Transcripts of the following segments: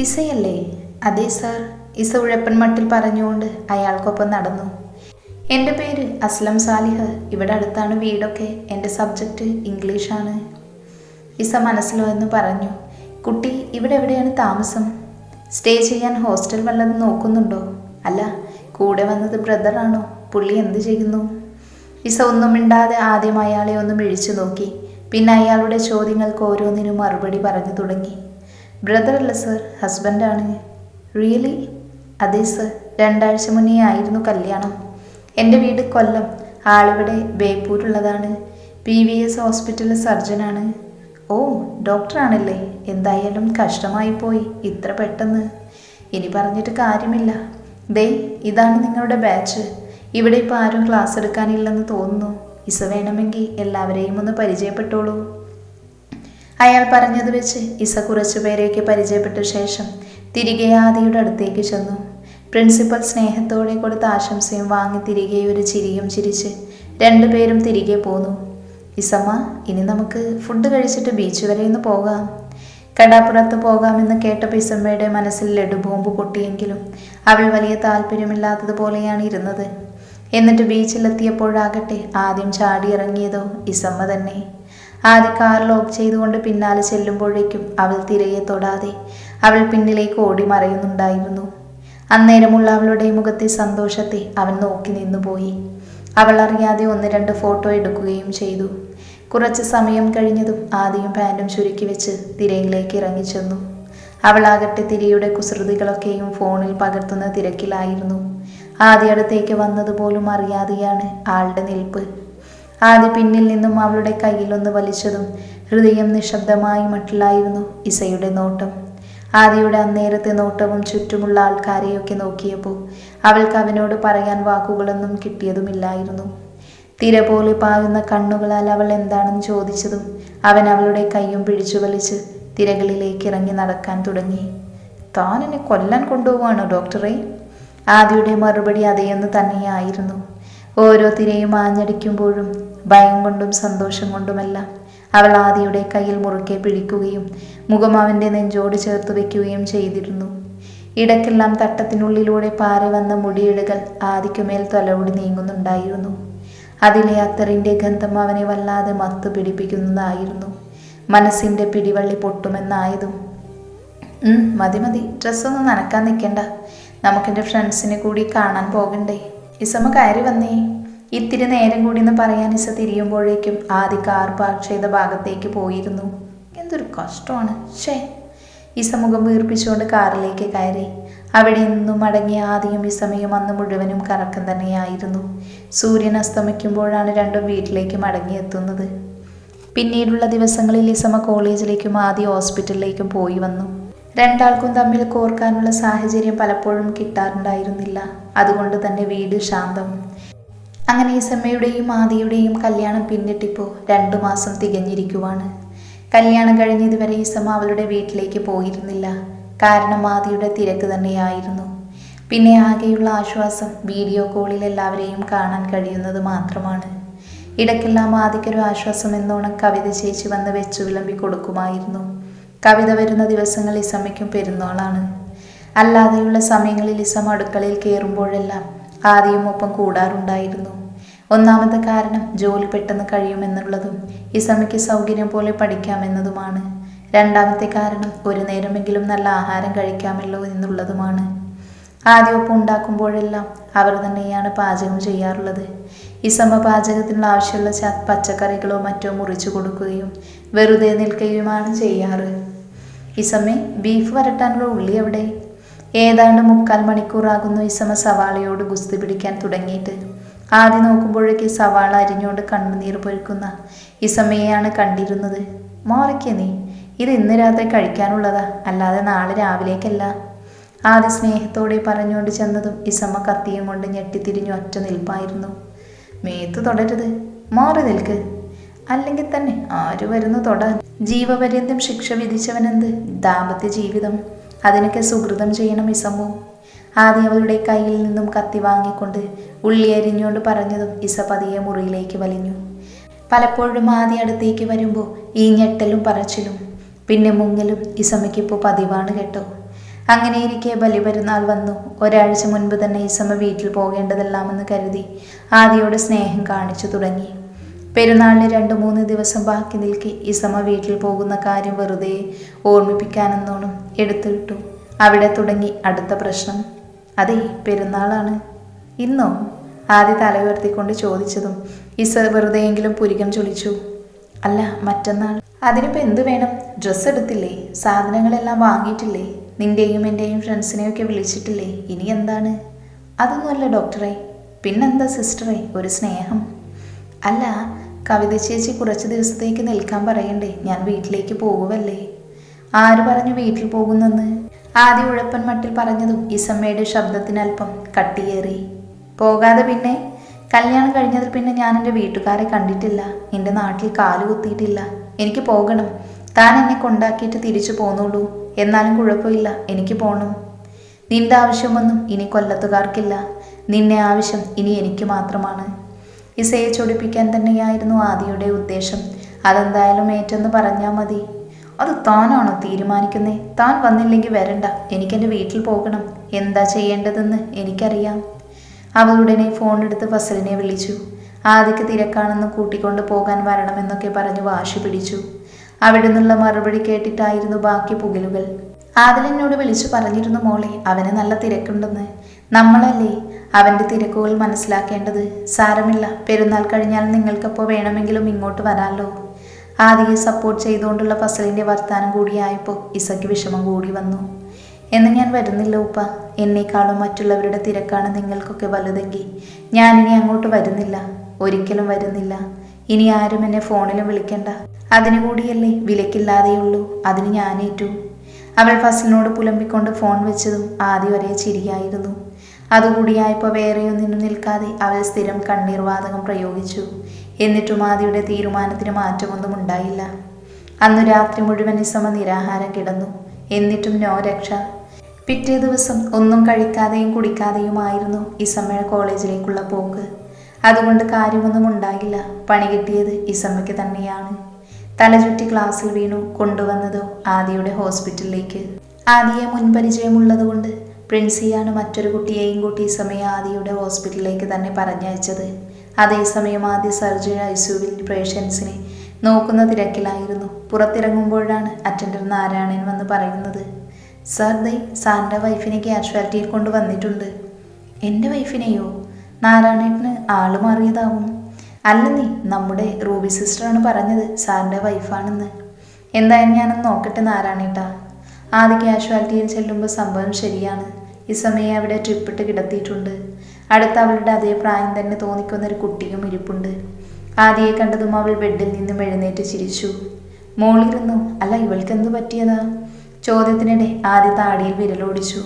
ഇസയല്ലേ? അതെ സാർ. ഇസ ഉഴപ്പൻ മട്ടിൽ പറഞ്ഞുകൊണ്ട് അയാൾക്കൊപ്പം നടന്നു. എൻ്റെ പേര് അസ്ലം സാലിഹ്. ഇവിടെ അടുത്താണ് വീടൊക്കെ. എൻ്റെ സബ്ജക്റ്റ് ഇംഗ്ലീഷാണ്. ഇസ മനസ്സിലോ എന്ന് പറഞ്ഞു. കുട്ടി ഇവിടെ എവിടെയാണ് താമസം? സ്റ്റേ ചെയ്യാൻ ഹോസ്റ്റൽ വല്ലതും നോക്കുന്നുണ്ടോ? അല്ല, കൂടെ വന്നത് ബ്രദറാണോ? പുള്ളി എന്ത് ചെയ്യുന്നു? ഇസ ഒന്നും മിണ്ടാതെ ആദ്യം അയാളെ ഒന്ന് മിഴിച്ചു നോക്കി. പിന്നെ അയാളുടെ ചോദ്യങ്ങൾക്ക് ഓരോന്നിനും മറുപടി പറഞ്ഞു തുടങ്ങി. ബ്രദറല്ല സർ, ഹസ്ബൻഡാണ്. റിയലി? അതെ സർ, 2 ആഴ്ച മുന്നേ ആയിരുന്നു കല്യാണം. എൻ്റെ വീട് കൊല്ലം. ആളിവിടെ ബേപ്പൂരുള്ളതാണ്. PVS ഹോസ്പിറ്റലിലെ സർജനാണ്. ഓ, ഡോക്ടറാണല്ലേ? എന്തായാലും കഷ്ടമായി പോയി ഇത്ര പെട്ടെന്ന്. ഇനി പറഞ്ഞിട്ട് കാര്യമില്ല. ദേ, ഇതാണ് നിങ്ങളുടെ ബാച്ച്. ഇവിടെ ഇപ്പോൾ ആരും ക്ലാസ് എടുക്കാനില്ലെന്ന് തോന്നുന്നു. ഇസ വേണമെങ്കിൽ എല്ലാവരെയും ഒന്ന് പരിചയപ്പെട്ടോളൂ. അയാൾ പറഞ്ഞത് വെച്ച് ഇസ കുറച്ചു പേരെയൊക്കെ പരിചയപ്പെട്ട ശേഷം തിരികെ ആദിയുടെ അടുത്തേക്ക് ചെന്നു. പ്രിൻസിപ്പൽ സ്നേഹത്തോടെ കൊടുത്ത ആശംസയും വാങ്ങി തിരികെ ഒരു ചിരിയും ചിരിച്ച് 2 പേരും തിരികെ പോന്നു. ഇസമ്മ, ഇനി നമുക്ക് ഫുഡ് കഴിച്ചിട്ട് ബീച്ച് വരെ ഒന്ന് പോകാം. കടാപ്പുറത്ത് പോകാമെന്ന് കേട്ടപ്പോൾ ഇസമ്മയുടെ മനസ്സിൽ ലഡു ബോംബ് പൊട്ടിയെങ്കിലും അവൾ വലിയ താല്പര്യമില്ലാത്തതുപോലെയാണ് ഇരുന്നത്. എന്നിട്ട് ബീച്ചിലെത്തിയപ്പോഴാകട്ടെ ആദ്യം ചാടിയിറങ്ങിയതോ ഇസമ്മ തന്നെ. ആദ്യ കാർ ലോക്ക് ചെയ്തുകൊണ്ട് പിന്നാലെ ചെല്ലുമ്പോഴേക്കും അവൾ തിരയെ തൊടാതെ അവൾ പിന്നിലേക്ക് ഓടി മറയുന്നുണ്ടായിരുന്നു. അന്നേരമുള്ള അവളുടെ മുഖത്തെ സന്തോഷത്തെ അവൻ നോക്കി നിന്നുപോയി. അവൾ അറിയാതെ 1-2 ഫോട്ടോ എടുക്കുകയും ചെയ്തു. കുറച്ച് സമയം കഴിഞ്ഞതും ആദ്യം പാൻറ്റും ചുരുക്കി വെച്ച് തിരയിലേക്ക് ഇറങ്ങിച്ചെന്നു. അവളാകട്ടെ തിരയുടെ കുസൃതികളൊക്കെയും ഫോണിൽ പകർത്തുന്ന തിരക്കിലായിരുന്നു. ആദ്യ അടുത്തേക്ക് വന്നതുപോലും അറിയാതെയാണ് ആളുടെ നിൽപ്പ്. ആദ്യ പിന്നിൽ നിന്നും അവളുടെ കയ്യിലൊന്ന് വലിച്ചതും ഹൃദയം നിശബ്ദമായി മട്ടിലായിരുന്നു ഇസയുടെ നോട്ടം. ആദിയുടെ അന്നേരത്തെ നോട്ടവും ചുറ്റുമുള്ള ആൾക്കാരെയൊക്കെ നോക്കിയപ്പോൾ അവൾക്ക് അവനോട് പറയാൻ വാക്കുകളൊന്നും കിട്ടിയതുമില്ലായിരുന്നു. തിര പോലെ പായുന്ന കണ്ണുകളാൽ അവൾ എന്താണെന്ന് ചോദിച്ചതും അവൻ അവളുടെ കൈയും പിടിച്ചു വലിച്ച് തിരകളിലേക്ക് ഇറങ്ങി നടക്കാൻ തുടങ്ങി. താൻ എന്നെ കൊല്ലാൻ കൊണ്ടുപോവാണോ ഡോക്ടറെ? ആദിയുടെ മറുപടി അതേയെന്ന് തന്നെയായിരുന്നു. ഓരോ തിരയും ആഞ്ഞടിക്കുമ്പോഴും ഭയം കൊണ്ടും സന്തോഷം കൊണ്ടുമെല്ലാം അവൾ ആദിയുടെ കയ്യിൽ മുറുക്കെ പിടിക്കുകയും മുഖം അവൻ്റെ നെഞ്ചോട് ചേർത്ത് വയ്ക്കുകയും ചെയ്തിരുന്നു. ഇടയ്ക്കെല്ലാം തട്ടത്തിനുള്ളിലൂടെ പാറി വന്ന മുടിയിഴകൾ ആദിക്കുമേൽ തലോടി നീങ്ങുന്നുണ്ടായിരുന്നു. അതിലെ അത്തറിൻ്റെ ഗന്ധം അവനെ വല്ലാതെ മത്ത് പിടിപ്പിക്കുന്നതായിരുന്നു. മനസ്സിൻ്റെ പിടിവള്ളി പൊട്ടുമെന്നായതും മതി, ഡ്രസ്സൊന്നും നനക്കാൻ നിൽക്കണ്ട. നമുക്കെൻ്റെ ഫ്രണ്ട്സിനെ കൂടി കാണാൻ പോകണ്ടേ? ഇസമ്മ കയറി വന്നേ. ഇത്തിരി നേരം കൂടി എന്ന് പറയാൻ ഇസ തിരിയുമ്പോഴേക്കും ആദ്യ കാർ പാർക്ക് ചെയ്ത ഭാഗത്തേക്ക് പോയിരുന്നു. എന്തൊരു കഷ്ടമാണ്. ഇസ മുഖം വീർപ്പിച്ചുകൊണ്ട് കാറിലേക്ക് കയറി. അവിടെ നിന്നും മടങ്ങിയ ആദ്യം ഇസമയും അന്ന് മുഴുവനും കറക്കം തന്നെയായിരുന്നു. സൂര്യൻ അസ്തമിക്കുമ്പോഴാണ് രണ്ടും വീട്ടിലേക്ക് മടങ്ങിയെത്തുന്നത്. പിന്നീടുള്ള ദിവസങ്ങളിൽ ഇസമ കോളേജിലേക്കും ആദ്യ ഹോസ്പിറ്റലിലേക്കും പോയി വന്നു. രണ്ടാൾക്കും തമ്മിൽ കോർക്കാനുള്ള സാഹചര്യം പലപ്പോഴും കിട്ടാറുണ്ടായിരുന്നില്ല. അതുകൊണ്ട് തന്നെ വീട് ശാന്തം. അങ്ങനെ ഇസമ്മയുടെയും ആദിയുടെയും കല്യാണം പിന്നിട്ടിപ്പോൾ 2 മാസം തികഞ്ഞിരിക്കുവാണ്. കല്യാണം കഴിഞ്ഞതുവരെ ഇസമ്മ അവളുടെ വീട്ടിലേക്ക് പോയിരുന്നില്ല. കാരണം ആദിയുടെ തിരക്ക് തന്നെയായിരുന്നു. പിന്നെ ആകെയുള്ള ആശ്വാസം വീഡിയോ കോളിൽ എല്ലാവരെയും കാണാൻ കഴിയുന്നത് മാത്രമാണ്. ഇടയ്ക്കെല്ലാം ആദിക്കൊരു ആശ്വാസം എന്നോണം കവിത ചേച്ചി വന്ന് വെച്ചു വിളമ്പി കൊടുക്കുമായിരുന്നു. കവിത വരുന്ന ദിവസങ്ങൾ ഇസമ്മയ്ക്കും പെരുന്നാളാണ്. അല്ലാതെയുള്ള സമയങ്ങളിൽ ഇസമ്മ അടുക്കളയിൽ കയറുമ്പോഴെല്ലാം ആദ്യം ഒപ്പം കൂടാറുണ്ടായിരുന്നു. ഒന്നാമത്തെ കാരണം ജോലി പെട്ടെന്ന് കഴിയുമെന്നുള്ളതും ഇസമ്മയ്ക്ക് സൗകര്യം പോലെ പഠിക്കാമെന്നതുമാണ്. രണ്ടാമത്തെ കാരണം ഒരു നേരമെങ്കിലും നല്ല ആഹാരം കഴിക്കാമല്ലോ എന്നുള്ളതുമാണ്. ആദ്യമൊപ്പം ഉണ്ടാക്കുമ്പോഴെല്ലാം അവർ തന്നെയാണ് പാചകം ചെയ്യാറുള്ളത്. ഇസമ്മ പാചകത്തിനുള്ള ആവശ്യമുള്ള പച്ചക്കറികളോ മറ്റോ മുറിച്ചു കൊടുക്കുകയും വെറുതെ നിൽക്കുകയുമാണ് ചെയ്യാറ്. ഇസമ്മേ, ബീഫ് വരട്ടാനുള്ള ഉള്ളി എവിടെ? ഏതാണ്ട് 3/4 മണിക്കൂറാകുന്നു ഇസമ്മ സവാളയോട് ഗുസ്തി പിടിക്കാൻ തുടങ്ങിയിട്ട്. ആദ്യം നോക്കുമ്പോഴേക്ക് സവാള അരിഞ്ഞുകൊണ്ട് കണ്ണുനീർ പൊരുക്കുന്ന ഇസമ്മയെയാണ് കണ്ടിരുന്നത്. മാറിക്കേ നീ, ഇത് ഇന്ന് രാത്രി കഴിക്കാനുള്ളതാ, അല്ലാതെ നാളെ രാവിലേക്കല്ല. ആദ്യ സ്നേഹത്തോടെ പറഞ്ഞുകൊണ്ട് ചെന്നതും ഇസമ്മ കത്തിയും കൊണ്ട് ഞെട്ടിത്തിരിഞ്ഞു ഒറ്റ നിൽപ്പായിരുന്നു. മേത്ത് തൊടരുത്, മാറി നിൽക്ക്, അല്ലെങ്കിൽ തന്നെ ആര് വരുന്നു തൊടാൻ? ജീവപര്യന്തം ശിക്ഷ വിധിച്ചവനെന്ത് ദാമ്പത്യ ജീവിതം? അതിനൊക്കെ സുഹൃതം ചെയ്യണം ഇസമ്മു. ആദ്യം അവളുടെ കയ്യിൽ നിന്നും കത്തി വാങ്ങിക്കൊണ്ട് ഉള്ളി അരിഞ്ഞുകൊണ്ട് പറഞ്ഞതും ഇസ പതിയെ മുറിയിലേക്ക് വലിഞ്ഞു. പലപ്പോഴും ആദ്യ അടുത്തേക്ക് വരുമ്പോൾ ഈ ഞെട്ടലും പറച്ചിലും പിന്നെ മുങ്ങലും ഇസമ്മയ്ക്കിപ്പോൾ പതിവാണ് കേട്ടോ. അങ്ങനെയിരിക്കെ ബലിപെരുന്നാൾ വന്നു. ഒരാഴ്ച മുൻപ് തന്നെ ഇസമ്മ വീട്ടിൽ പോകേണ്ടതെല്ലാമെന്ന് കരുതി ആദിയോട് സ്നേഹം കാണിച്ചു തുടങ്ങി. പെരുന്നാളിന് 2-3 ദിവസം ബാക്കി നിൽക്കെ ഇസമ്മ വീട്ടിൽ പോകുന്ന കാര്യം വെറുതെ ഓർമ്മിപ്പിക്കാനെന്നോണം എടുത്തുവിട്ടു. അവിടെ തുടങ്ങി അടുത്ത പ്രശ്നം. അതെ, പെരുന്നാളാണ്. ഇന്നോ? ആദ്യ തല ഉയർത്തിക്കൊണ്ട് ചോദിച്ചതും ഇസ വെറുതെയെങ്കിലും പുരികം ചൊളിച്ചു. അല്ല, മറ്റന്നാൾ. അതിനിപ്പോൾ എന്തു വേണം? ഡ്രസ്സ് എടുത്തില്ലേ? സാധനങ്ങളെല്ലാം വാങ്ങിയിട്ടില്ലേ? നിന്റെയും എൻ്റെയും ഫ്രണ്ട്സിനെയൊക്കെ വിളിച്ചിട്ടില്ലേ? ഇനി എന്താണ്? അതൊന്നുമല്ല ഡോക്ടറെ. പിന്നെന്താ സിസ്റ്ററെ? ഒരു സ്നേഹം. അല്ല, കവിത ചേച്ചി കുറച്ച് ദിവസത്തേക്ക് നിൽക്കാൻ പറയണ്ടേ? ഞാൻ വീട്ടിലേക്ക് പോകുമല്ലേ? ആര് പറഞ്ഞു വീട്ടിൽ പോകുന്നെന്ന്? ആദ്യ ഉഴപ്പൻ മട്ടിൽ പറഞ്ഞതും ഇസമ്മയുടെ ശബ്ദത്തിനല്പം കട്ടിയേറി. പോകാതെ പിന്നെ? കല്യാണം കഴിഞ്ഞതിൽ പിന്നെ ഞാൻ എൻ്റെ വീട്ടുകാരെ കണ്ടിട്ടില്ല, എൻ്റെ നാട്ടിൽ കാല് കുത്തിയിട്ടില്ല. എനിക്ക് പോകണം. താൻ എന്നെ കൊണ്ടാക്കിയിട്ട് തിരിച്ചു പോന്നോളൂ. എന്നാലും കുഴപ്പമില്ല, എനിക്ക് പോകണം. നിന്റെ ആവശ്യമൊന്നും ഇനി കൊല്ലത്തുകാർക്കില്ല. നിന്നെ ആവശ്യം ഇനി എനിക്ക് മാത്രമാണ്. ഇസയെ ചൊടിപ്പിക്കാൻ തന്നെയായിരുന്നു ആദിയുടെ ഉദ്ദേശം. അതെന്തായാലും ഏറ്റെന്ന് പറഞ്ഞാൽ മതി. അത് താനാണോ തീരുമാനിക്കുന്നേ? താൻ വന്നില്ലെങ്കിൽ വരണ്ട. എനിക്കെൻ്റെ വീട്ടിൽ പോകണം. എന്താ ചെയ്യേണ്ടതെന്ന് എനിക്കറിയാം. അവളുടനെ ഫോണെടുത്ത് ഫസലിനെ വിളിച്ചു. ആദിക്ക് തിരക്കാണെന്ന് കൂട്ടിക്കൊണ്ട് പോകാൻ വരണമെന്നൊക്കെ പറഞ്ഞ് വാശി പിടിച്ചു. അവിടെ നിന്നുള്ള മറുപടി കേട്ടിട്ടായിരുന്നു ബാക്കി പുകലുകൾ. ആദിലെന്നോട് വിളിച്ചു പറഞ്ഞിരുന്നു മോളെ, അവന് നല്ല തിരക്കുണ്ടെന്ന്. നമ്മളല്ലേ അവൻ്റെ തിരക്കുകൾ മനസ്സിലാക്കേണ്ടത്. സാരമില്ല, പെരുന്നാൾ കഴിഞ്ഞാൽ നിങ്ങൾക്കപ്പോൾ വേണമെങ്കിലും ഇങ്ങോട്ട് വരാമല്ലോ. ആദിയെ സപ്പോർട്ട് ചെയ്തുകൊണ്ടുള്ള ഫസലിൻ്റെ വർത്താനം കൂടിയായപ്പോൾ ഇസയ്ക്ക് വിഷമം കൂടി വന്നു. എന്ന് ഞാൻ വരുന്നില്ല ഉപ്പ. എന്നേക്കാളും മറ്റുള്ളവരുടെ തിരക്കാണ് നിങ്ങൾക്കൊക്കെ വലുതെങ്കിൽ ഞാനിനി അങ്ങോട്ട് വരുന്നില്ല. ഒരിക്കലും വരുന്നില്ല. ഇനി ആരും എന്നെ ഫോണിലും വിളിക്കണ്ട. അതിനുകൂടിയല്ലേ വിലക്കില്ലാതെയുള്ളൂ. അതിന് ഞാനേറ്റു. അവൾ ഫസലിനോട് പുലമ്പിക്കൊണ്ട് ഫോൺ വെച്ചതും ആദ്യം ഒരേ ചിരിയായിരുന്നു. അതുകൂടിയായപ്പോൾ വേറെയൊന്നിനും നിൽക്കാതെ അവൾ സ്ഥിരം കണ്ണീർ വാതകം പ്രയോഗിച്ചു. എന്നിട്ടും ആദിയുടെ തീരുമാനത്തിന് മാറ്റമൊന്നും ഉണ്ടായില്ല. അന്നു രാത്രി മുഴുവൻ ഇസമ്മ നിരാഹാരം കിടന്നു. എന്നിട്ടും നോ രക്ഷ. പിറ്റേ ദിവസം ഒന്നും കഴിക്കാതെയും കുടിക്കാതെയുമായിരുന്നു ഇസമ്മയുടെ കോളേജിലേക്കുള്ള പോക്ക്. അതുകൊണ്ട് കാര്യമൊന്നും ഉണ്ടായില്ല. പണി കിട്ടിയത് ഇസമ്മയ്ക്ക് തന്നെയാണ്. തലചുറ്റി ക്ലാസ്സിൽ വീണു കൊണ്ടുവന്നതോ ആദിയുടെ ഹോസ്പിറ്റലിലേക്ക്. ആദിയെ മുൻപരിചയമുള്ളതുകൊണ്ട് പ്രിൻസിയാണ് മറ്റൊരു കുട്ടിയെയും കൂട്ടി ഇസമ്മയെ ആദിയുടെ ഹോസ്പിറ്റലിലേക്ക് തന്നെ പറഞ്ഞയച്ചത്. അതേസമയം ആദ്യ സർജറി ഐസിയുവിൽ പേഷ്യൻസിനെ നോക്കുന്ന തിരക്കിലായിരുന്നു. പുറത്തിറങ്ങുമ്പോഴാണ് അറ്റൻഡർ നാരായണൻ വന്ന് പറയുന്നത്, സർ ദേ സാറിൻ്റെ വൈഫിനെ കാഷ്വാലിറ്റിയിൽ കൊണ്ടുവന്നിട്ടുണ്ട്. എൻ്റെ വൈഫിനെയോ? നാരായണേട്ടന് ആള് മാറിയതാവും. അല്ല നീ, നമ്മുടെ റൂബി സിസ്റ്ററാണ് പറഞ്ഞത് സാറിൻ്റെ വൈഫാണെന്ന്. എന്തായാലും ഞാനൊന്ന് നോക്കട്ടെ നാരായണേട്ടാ. ആദ്യ കാഷ്വാലിറ്റിയിൽ ചെല്ലുമ്പോൾ സംഭവം ശരിയാണ്. ഇസമ്മയെ അവിടെ ട്രിപ്പിട്ട് കിടത്തിയിട്ടുണ്ട്. അടുത്ത അവളുടെ അതേ പ്രായം തന്നെ തോന്നിക്കുന്നൊരു കുട്ടിയും ഇരിപ്പുണ്ട്. ആദിയെ കണ്ടതും അവൾ ബെഡിൽ നിന്നും എഴുന്നേറ്റ് ചിരിച്ചു. മോളിരുന്നു. അല്ല, ഇവൾക്കെന്തു പറ്റിയതാ? ചോദ്യത്തിനിടെ ആദ്യ താടിയിൽ വിരലോടിച്ചു.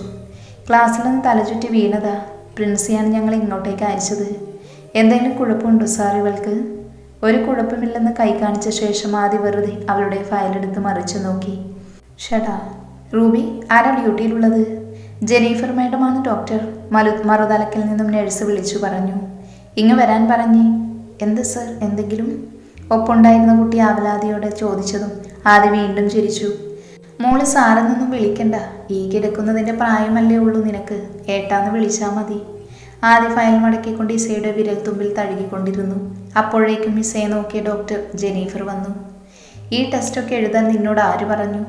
ക്ലാസ്സിൽ നിന്ന് തലചുറ്റി വീണതാ. പ്രിൻസിയാണ് ഞങ്ങൾ ഇങ്ങോട്ടേക്ക് അയച്ചത്. എന്തെങ്കിലും കുഴപ്പമുണ്ടോ സാർ ഇവൾക്ക്? ഒരു കുഴപ്പമില്ലെന്ന് കൈ കാണിച്ച ശേഷം ആദ്യ വെറുതെ അവളുടെ ഫയലെടുത്ത് മറിച്ചു നോക്കി. ഷടാ. റൂബി, ആരാ ഡ്യൂട്ടിയിലുള്ളത്? Jennifer മാഡമാണ് doctor. മറുതലക്കിൽ നിന്നും നഴ്സ് വിളിച്ചു പറഞ്ഞു. ഇങ്ങ് വരാൻ പറഞ്ഞേ. എന്ത് സർ, എന്തെങ്കിലും? ഒപ്പുണ്ടായിരുന്ന കുട്ടി ആവലാതിയോടെ ചോദിച്ചതും ആദ്യ വീണ്ടും ചിരിച്ചു. മോള് സാറെന്നൊന്നും വിളിക്കണ്ട. ഈ കിടക്കുന്നതിൻ്റെ പ്രായമല്ലേ ഉള്ളൂ നിനക്ക്. ഏട്ടാന്ന് വിളിച്ചാൽ മതി. ആദ്യ ഫയൽ മടക്കിക്കൊണ്ട് ഇസയുടെ വിരൽ തുമ്പിൽ തഴുകിക്കൊണ്ടിരുന്നു. അപ്പോഴേക്കും ഇസയെ നോക്കിയ ഡോക്ടർ ജെനീഫർ വന്നു. ഈ ടെസ്റ്റൊക്കെ എഴുതാൻ നിന്നോട് ആര് പറഞ്ഞു?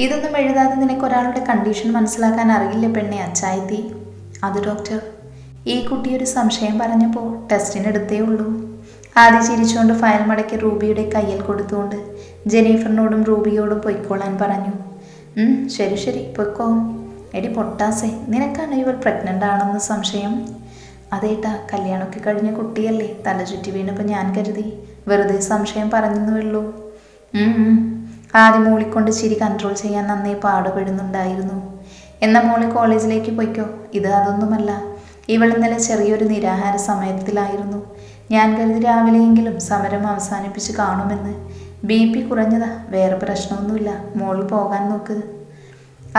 ഇതൊന്നും എഴുതാതെ നിനക്കൊരാളുടെ കണ്ടീഷൻ മനസ്സിലാക്കാൻ അറിയില്ല പെണ്ണെ അച്ചായത്തി. അത് ഡോക്ടർ, ഈ കുട്ടിയൊരു സംശയം പറഞ്ഞപ്പോൾ ടെസ്റ്റിനെടുത്തേ ഉള്ളൂ. ആദ്യം ചിരിച്ചുകൊണ്ട് ഫയൽ മടക്കി റൂബിയുടെ കയ്യിൽ കൊടുത്തുകൊണ്ട് ജെനീഫറിനോടും റൂബിയോടും പൊയ്ക്കോളാൻ പറഞ്ഞു. ശരി ശരി പൊയ്ക്കോ. എടി പൊട്ടാസേ, നിനക്കാണ് ഇവൾ പ്രഗ്നൻ്റ് ആണെന്ന് സംശയം? അതേട്ടാ, കല്യാണമൊക്കെ കഴിഞ്ഞ കുട്ടിയല്ലേ. തലചുറ്റി വീണപ്പോൾ ഞാൻ കരുതി. വെറുതെ സംശയം പറഞ്ഞെന്നുള്ളൂ. ആദ്യം മൂളിക്കൊണ്ട് ചിരി കൺട്രോൾ ചെയ്യാൻ നന്നേ പാടുപെടുന്നുണ്ടായിരുന്നു. എന്നാൽ മോളി കോളേജിലേക്ക് പോയിക്കോ. ഇത് അതൊന്നുമല്ല. ഇവൾ ഇന്നലെ ചെറിയൊരു നിരാഹാര സമയത്തിലായിരുന്നു. ഞാൻ കരുതി രാവിലെയെങ്കിലും സമരം അവസാനിപ്പിച്ച് കാണുമെന്ന്. BP കുറഞ്ഞതാ, വേറെ പ്രശ്നമൊന്നുമില്ല. മോൾ പോകാൻ നോക്ക്.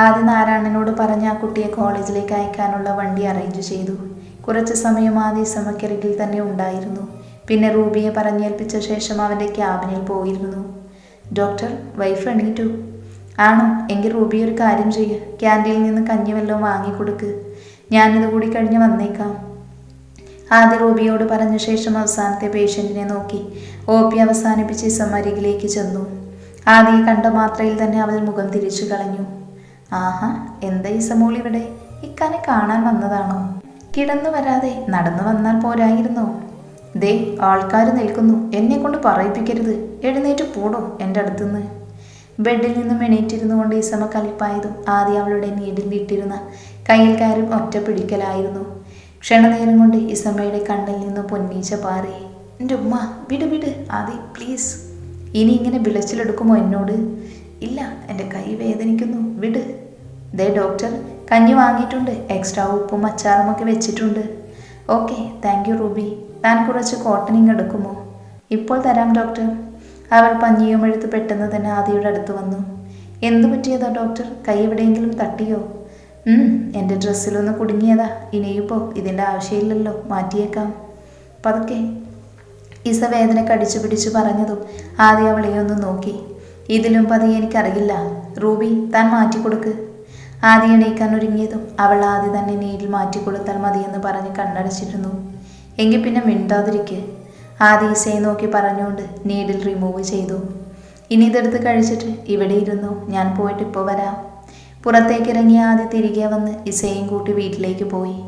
ആദ്യം നാരായണനോട് പറഞ്ഞ് ആ കുട്ടിയെ കോളേജിലേക്ക് അയക്കാനുള്ള വണ്ടി അറേഞ്ച് ചെയ്തു. കുറച്ച് സമയം ആദ്യം ഇസമ്മക്കരികിൽ തന്നെ ഉണ്ടായിരുന്നു. പിന്നെ റൂബിയെ പറഞ്ഞേൽപ്പിച്ച ശേഷം അവൻ്റെ ക്യാബിനിൽ പോയിരുന്നു. ഡോക്ടർ, വൈഫ് എണീറ്റു. ആണോ? എങ്കിൽ റൂബി ഒരു കാര്യം ചെയ്യ്, ക്യാൻറ്റീനിൽ നിന്ന് കഞ്ഞി വല്ലതും വാങ്ങിക്കൊടുക്ക്. ഞാനിത് കൂടി കഴിഞ്ഞ് വന്നേക്കാം. ആദ്യ റൂബിയോട് പറഞ്ഞ ശേഷം അവസാനത്തെ പേഷ്യൻറ്റിനെ നോക്കി OP അവസാനിപ്പിച്ച് ഇസം അരികിലേക്ക് ചെന്നു. ആദ്യം കണ്ട മാത്രയിൽ തന്നെ അവൾ മുഖം തിരിച്ചു കളഞ്ഞു. ആഹാ, എന്താ ഇസമോൾ ഇവിടെ? ഇക്കാനെ കാണാൻ വന്നതാണോ? കിടന്നു വരാതെ നടന്നു വന്നാൽ പോരായിരുന്നോ? ദേ ആൾക്കാർ നിൽക്കുന്നു, എന്നെ കൊണ്ട് പറയിപ്പിക്കരുത്. എഴുന്നേറ്റ് പോടോ എൻ്റെ അടുത്തുനിന്ന്. ബെഡിൽ നിന്നും എണീറ്റിരുന്നു കൊണ്ട് ഇസമ കലിപ്പായതും ആദ്യം അവളുടെ നീടിലിട്ടിരുന്ന കയ്യിൽ കയറി ഒറ്റ പിടിക്കലായിരുന്നു. ക്ഷണനേരം കൊണ്ട് ഇസമ്മയുടെ കണ്ണിൽ നിന്ന് പൊന്നീച്ച പാറി. എൻ്റെ ഉമ്മ, വിട് വിട് ആദി പ്ലീസ്. ഇനി ഇങ്ങനെ വിളച്ചിലെടുക്കുമോ എന്നോട്? ഇല്ല, എൻ്റെ കൈ വേദനിക്കുന്നു, വിട്. ദേ ഡോക്ടർ, കഞ്ഞി വാങ്ങിയിട്ടുണ്ട്, എക്സ്ട്രാ ഉപ്പും അച്ചാറും ഒക്കെ വെച്ചിട്ടുണ്ട്. Okay, thank you Ruby. താൻ കുറച്ച് കോട്ടണിങ് എടുക്കുമോ? ഇപ്പോൾ തരാം ഡോക്ടർ. അവൾ പഞ്ഞിയും എടുത്ത് പെട്ടെന്ന് തന്നെ ആദിയുടെ അടുത്ത് വന്നു. എന്തു പറ്റിയതാ ഡോക്ടർ? കൈ എവിടെയെങ്കിലും തട്ടിയോ? എൻ്റെ ഡ്രസ്സിലൊന്ന് കുടുങ്ങിയതാ. ഇനിയിപ്പോൾ ഇതിൻ്റെ ആവശ്യമില്ലല്ലോ, മാറ്റിയേക്കാം. പതുക്കെ. ഇസ വേദന കടിച്ചു പിടിച്ചു പറഞ്ഞതും ആദ്യം അവളെ ഒന്ന് നോക്കി. ഇതിലും പതിയെ എനിക്കറിയില്ല. റൂബി, താൻ മാറ്റിക്കൊടുക്ക്. ആദ്യം എണീക്കാൻ ഒരുങ്ങിയതും അവൾ ആദ്യം തന്നെ നീഡിൽ മാറ്റിക്കൊടുത്താൽ മതിയെന്ന് പറഞ്ഞ് കണ്ണടച്ചിരുന്നു. എങ്കിൽ പിന്നെ മിണ്ടാതിരിക്ക്. ആദ്യം ഇസയെ നോക്കി പറഞ്ഞുകൊണ്ട് നീഡിൽ റിമൂവ് ചെയ്തു. ഇനി ഇതെടുത്ത് കഴിച്ചിട്ട് ഇവിടെ ഇരുന്നു, ഞാൻ പോയിട്ട് ഇപ്പോൾ വരാം. പുറത്തേക്ക് ഇറങ്ങിയ ആദ്യം തിരികെ വന്ന് ഇസയും കൂട്ടി വീട്ടിലേക്ക് പോയി.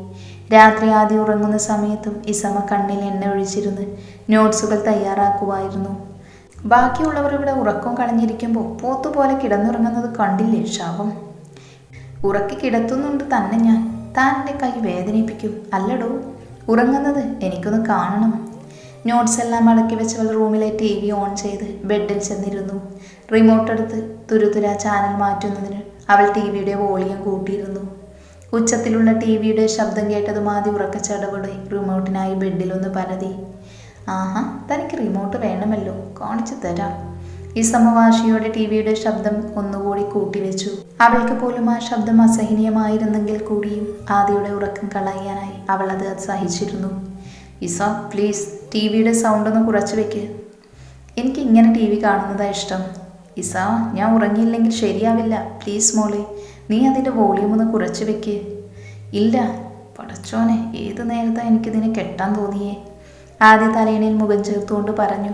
രാത്രി ആദ്യം ഉറങ്ങുന്ന സമയത്തും ഇസമ കണ്ണിൽ എണ്ണ ഒഴിച്ചിരുന്ന് നോട്ട്സുകൾ തയ്യാറാക്കുമായിരുന്നു. ബാക്കിയുള്ളവർ ഇവിടെ ഉറക്കം കളഞ്ഞിരിക്കുമ്പോൾ പോത്തുപോലെ കിടന്നുറങ്ങുന്നത് കണ്ടില്ലേ ശാപം. ഉറക്കി കിടത്തുന്നുണ്ട് തന്നെ ഞാൻ. താൻ എൻ്റെ കൈ വേദനിപ്പിക്കും അല്ലടോ. ഉറങ്ങുന്നത് എനിക്കൊന്ന് കാണണം. നോട്ട്സ് എല്ലാം അടക്കി വെച്ചവൾ റൂമിലെ TV ഓൺ ചെയ്ത് ബെഡിൽ ചെന്നിരുന്നു. റിമോട്ട് എടുത്ത് തുരുതുര ചാനൽ മാറ്റുന്നതിന് അവൾ TVയുടെ വോളിയം കൂട്ടിയിരുന്നു. ഉച്ചത്തിലുള്ള TVയുടെ ശബ്ദം കേട്ടതും ആദ്യം ഉറക്കച്ചടവോടെ റിമോട്ടിനായി ബെഡിലൊന്ന് പരതി. ആഹാ, തനിക്ക് റിമോട്ട് വേണമല്ലോ, കാണിച്ചു തരാം. ഈ സമവാശിയോടെ TVയുടെ ശബ്ദം ഒന്നുകൂടി കൂട്ടിവെച്ചു. അവൾക്ക് പോലും ആ ശബ്ദം അസഹനീയമായിരുന്നെങ്കിൽ കൂടിയും ആദിയുടെ ഉറക്കം കളയാനായി അവൾ അത് സഹിച്ചിരുന്നു. ഇസ പ്ലീസ്, TVയുടെ സൗണ്ട് ഒന്ന് കുറച്ച് വെക്ക്. എനിക്ക് ഇങ്ങനെ TV കാണുന്നതാണ് ഇഷ്ടം. ഇസ, ഞാൻ ഉറങ്ങിയില്ലെങ്കിൽ ശരിയാവില്ല. പ്ലീസ് മോളെ, നീ അതിൻ്റെ വോളിയം ഒന്ന് കുറച്ച് വെക്ക്. ഇല്ല. പടച്ചോനെ, ഏത് നേരത്താണ് എനിക്കിതിനെ കെട്ടാൻ തോന്നിയേ? ആദ്യ തലയിണയിൽ മുഖം ചേർത്തുകൊണ്ട് പറഞ്ഞു.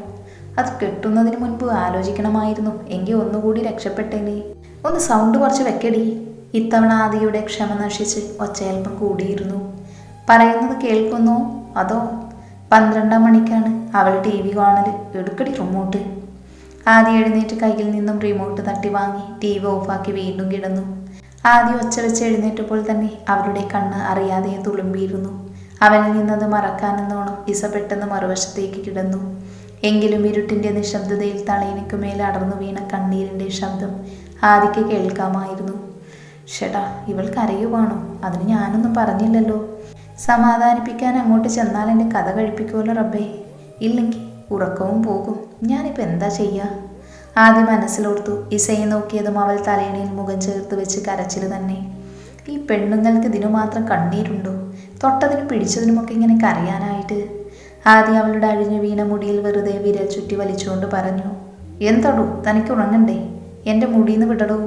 അത് കെട്ടുന്നതിന് മുൻപ് ആലോചിക്കണമായിരുന്നു, എങ്കിൽ ഒന്നുകൂടി രക്ഷപ്പെട്ടേനെ. ഒന്ന് സൗണ്ട് കുറച്ച് വെക്കടി. ഇത്തവണ ആദിയുടെ ക്ഷമ നശിച്ച് ഒച്ചയൽപ്പം കൂടിയിരുന്നു. പറയുന്നത് കേൾക്കുന്നോ അതോ? 12-ാം മണിക്കാണ് അവൾ TV കാണൽ. എടുക്കടി റിമോട്ട്. ആദ്യം എഴുന്നേറ്റ് കയ്യിൽ നിന്നും റിമോട്ട് തട്ടി വാങ്ങി TV ഓഫാക്കി വീണ്ടും കിടന്നു. ആദ്യം ഒച്ച വെച്ച് എഴുന്നേറ്റപ്പോൾ തന്നെ അവളുടെ കണ്ണ് അറിയാതെ തുളുമ്പിയിരുന്നു. അവനിൽ നിന്നത് മറക്കാനെന്നോണം ഇസ പെട്ടെന്ന് മറുവശത്തേക്ക് കിടന്നു. എങ്കിലും ഇരുട്ടിൻ്റെ നിശബ്ദതയിൽ തളയിനക്ക് മേൽ അടർന്നു വീണ കണ്ണീരിൻ്റെ ശബ്ദം ആദിക്ക് കേൾക്കാമായിരുന്നു. ഷെടാ, ഇവൾ കരയുവാണോ? അതിന് ഞാനൊന്നും പറഞ്ഞില്ലല്ലോ. സമാധാനിപ്പിക്കാൻ അങ്ങോട്ട് ചെന്നാൽ എൻ്റെ കഥ കഴിപ്പിക്കുമല്ലോ റബ്ബേ. ഇല്ലെങ്കിൽ ഉറക്കവും പോകും. ഞാനിപ്പോൾ എന്താ ചെയ്യുക? ആദ്യം മനസ്സിലോർത്തു. ഇസയെ നോക്കിയതും അവൾ തലയിണയിൽ മുഖം ചേർത്ത് വെച്ച് കരച്ചിൽ തന്നെ. ഈ പെണ്ണുങ്ങൾക്ക് ഇതിനു മാത്രം കണ്ണീരുണ്ടോ? തൊട്ടതിനും പിടിച്ചതിനുമൊക്കെ ഇങ്ങനെ കരയാനായിട്ട്. ആദ്യം അവളുടെ അഴിഞ്ഞു വീണ മുടിയിൽ വെറുതെ വിരൽ ചുറ്റി വലിച്ചുകൊണ്ട് പറഞ്ഞു. എന്തടൂ, തനിക്ക് ഉറങ്ങണ്ടേ? എൻ്റെ മുടിയിന്ന് വിടടൂ.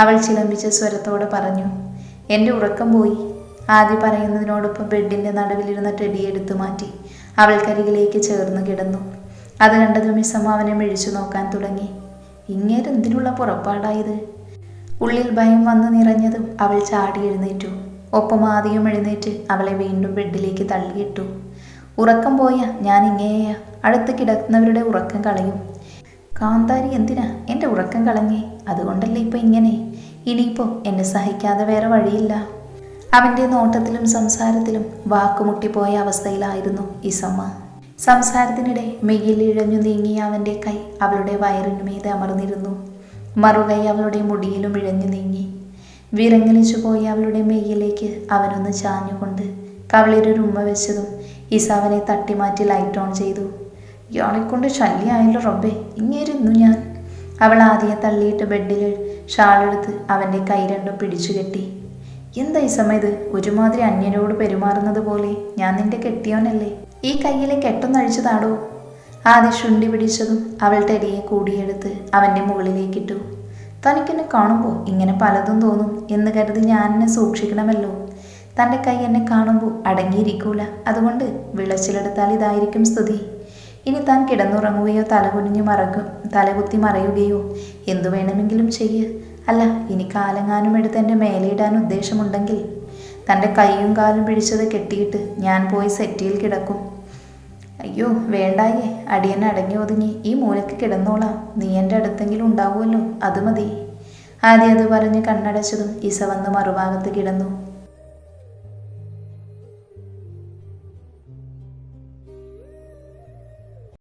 അവൾ ചിലമ്പിച്ച സ്വരത്തോടെ പറഞ്ഞു. എൻ്റെ ഉറക്കം പോയി. ആദ്യം പറയുന്നതിനോടൊപ്പം ബെഡിൻ്റെ നടുവിലിരുന്ന ടെഡി എടുത്തു മാറ്റി അവൾക്കരികിലേക്ക് ചേർന്ന് കിടന്നു. അത് കണ്ടതും ഇസമ്മ അവനെ മിഴിച്ചു നോക്കാൻ തുടങ്ങി. ഇങ്ങേരെന്തിനുള്ള പുറപ്പാടായത്? ഉള്ളിൽ ഭയം വന്നു നിറഞ്ഞതും അവൾ ചാടി എഴുന്നേറ്റു. ഒപ്പം ആദ്യം എഴുന്നേറ്റ് അവളെ വീണ്ടും ബെഡിലേക്ക് തള്ളിയിട്ടു. ഉറക്കം പോയാ ഞാൻ ഇങ്ങേയാ അടുത്ത് കിടക്കുന്നവരുടെ ഉറക്കം കളയും. കാന്താരി, എന്തിനാ എൻ്റെ ഉറക്കം കളഞ്ഞേ? അതുകൊണ്ടല്ലേ ഇപ്പോൾ ഇങ്ങനെ. ഇനിയിപ്പോൾ എന്നെ സഹിക്കാതെ വേറെ വഴിയില്ല. അവൻ്റെ നോട്ടത്തിലും സംസാരത്തിലും വാക്കുമുട്ടിപ്പോയ അവസ്ഥയിലായിരുന്നു ഇസമ്മ. സംസാരത്തിനിടെ മെയ്യിൽ ഇഴഞ്ഞു നീങ്ങിയ അവൻ്റെ കൈ അവളുടെ വയറിനുമീതെ അമർന്നിരുന്നു. മറുകൈ അവളുടെ മുടിയിലും ഇഴഞ്ഞു നീങ്ങി. വിറങ്ങലിച്ചു പോയ അവളുടെ മെയ്യിലേക്ക് അവനൊന്ന് ചാഞ്ഞുകൊണ്ട് കവളിലൊരു ഉമ്മ വെച്ചതും ഇസ അവനെ തട്ടിമാറ്റി ലൈറ്റ് ഓൺ ചെയ്തു. ഇയാളെക്കൊണ്ട് ശല്യമായല്ലോ റബ്ബേ, ഇങ്ങേരുന്നു ഞാൻ. അവൾ ആദ്യം തള്ളിയിട്ട് ബെഡിൽ ഷാളെടുത്ത് അവൻ്റെ കൈ രണ്ടും പിടിച്ചു കെട്ടി. എന്താ ഈ സമയത്ത് ഒരുമാതിരി അന്യനോട് പെരുമാറുന്നത് പോലെ? ഞാൻ നിന്റെ കെട്ടിയോനല്ലേ? ഈ കയ്യിലെ കെട്ടൊന്നഴിച്ചതാടോ? ആദ്യം ശുണ്ടി പിടിച്ചതും അവൾ ടെടിയെ കൂടിയെടുത്ത് അവൻ്റെ മുകളിലേക്കിട്ടു. തനിക്കെന്നെ കാണുമ്പോൾ ഇങ്ങനെ പലതും തോന്നും എന്ന് കരുതി ഞാൻ എന്നെ സൂക്ഷിക്കണമല്ലോ. തൻ്റെ കൈ എന്നെ കാണുമ്പോൾ അടങ്ങിയിരിക്കൂല. അതുകൊണ്ട് വിളച്ചിലെടുത്താൽ ഇതായിരിക്കും സ്തുതി. ഇനി താൻ കിടന്നുറങ്ങുകയോ തലകുത്തി മറയുകയോ എന്തു വേണമെങ്കിലും ചെയ്യ്. അല്ല, ഇനി കാലങ്ങാനും എടുത്ത് എൻ്റെ മേലെയിടാൻ ഉദ്ദേശമുണ്ടെങ്കിൽ തൻ്റെ കൈയും കാലും പിടിച്ചത് കെട്ടിയിട്ട് ഞാൻ പോയി സെറ്റിയിൽ കിടക്കും. അയ്യോ വേണ്ടായേ, അടിയൻ അടങ്ങി ഒതുങ്ങി ഈ മൂലയ്ക്ക് കിടന്നോളാം. നീ എൻ്റെ അടുത്തെങ്കിലും ഉണ്ടാവുമല്ലോ, അത് മതി. ആദ്യം അത് പറഞ്ഞ് കണ്ണടച്ചതും ഇസ വന്ന് മറുഭാഗത്ത് കിടന്നു.